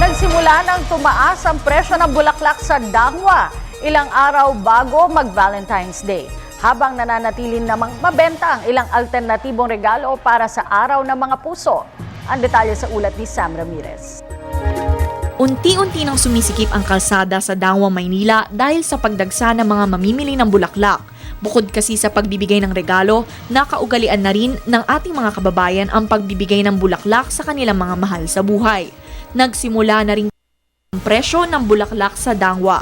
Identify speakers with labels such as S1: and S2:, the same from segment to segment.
S1: Nagsimula nang tumaas ang presyo ng bulaklak sa Dangwa ilang araw bago mag-Valentine's Day. Habang nananatili namang mabenta ang ilang alternatibong regalo para sa araw ng mga puso. Ang detalye sa ulat ni Sam Ramirez.
S2: Unti-unti nang sumisikip ang kalsada sa Dangwa, Maynila dahil sa pagdagsa ng mga mamimili ng bulaklak. Bukod kasi sa pagbibigay ng regalo, nakaugalian na rin ng ating mga kababayan ang pagbibigay ng bulaklak sa kanilang mga mahal sa buhay. Nagsimula na rin ang presyo ng bulaklak sa Dangwa.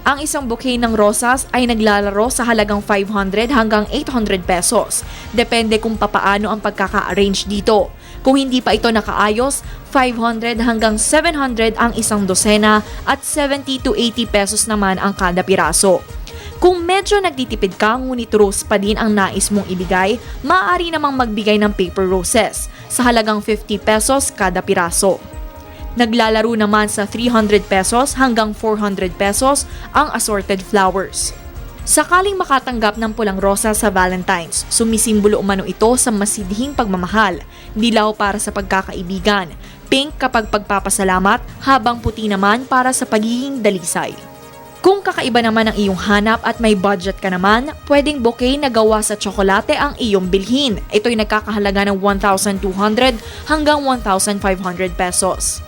S2: Ang isang bouquet ng rosas ay naglalaro sa halagang 500 hanggang 800 pesos. Depende kung papaano ang pagkaka-arrange dito. Kung hindi pa ito nakaayos, 500 hanggang 700 ang isang dosena at 70 to 80 pesos naman ang kada piraso. Kung medyo nagtitipid ka ngunit rose pa din ang nais mong ibigay, maaari namang magbigay ng paper roses sa halagang 50 pesos kada piraso. Naglalaro naman sa 300 pesos hanggang 400 pesos ang assorted flowers. Sakaling makatanggap ng pulang rosa sa Valentine's, sumisimbolo umano ito sa masidhing pagmamahal, dilaw para sa pagkakaibigan, pink kapag pagpapasalamat, habang puti naman para sa pagiging dalisay. Kung kakaiba naman ang iyong hanap at may budget ka naman, pwedeng bouquet na gawa sa tsokolate ang iyong bilhin. Ito'y nagkakahalaga ng 1,200 hanggang 1,500 pesos.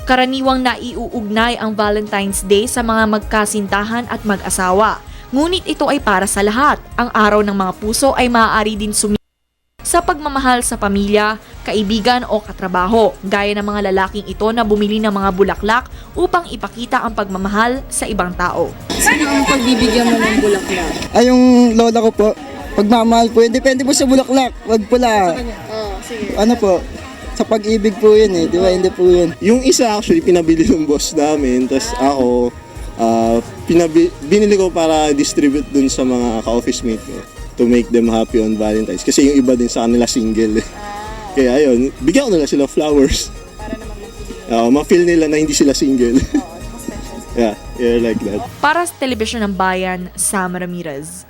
S2: Karaniwang naiuugnay ang Valentine's Day sa mga magkasintahan at mag-asawa. Ngunit ito ay para sa lahat. Ang araw ng mga puso ay maaari din sa pagmamahal sa pamilya, kaibigan o katrabaho, gaya ng mga lalaking ito na bumili ng mga bulaklak upang ipakita ang pagmamahal sa ibang tao.
S3: Sino ang pagbibigyan mo ng bulaklak?
S4: Ay, yung lola ko po, pagmamahal po, depende po sa bulaklak, wag pula.
S3: Sige.
S4: Ano po, sa pag-ibig po yun di ba? Hindi po yun.
S5: Yung isa actually pinabili ng boss namin, tapos ako binili ko para distribute dun sa mga ka-office mate ko to make them happy on Valentine's. Kasi yung iba din sa kanila single. Kaya ayun, bigyan ko nila sila flowers.
S3: Para naman
S5: ma-feel nila na hindi sila single. Yeah, like that.
S2: Para sa Telebisyon ng Bayan, Sam Ramirez.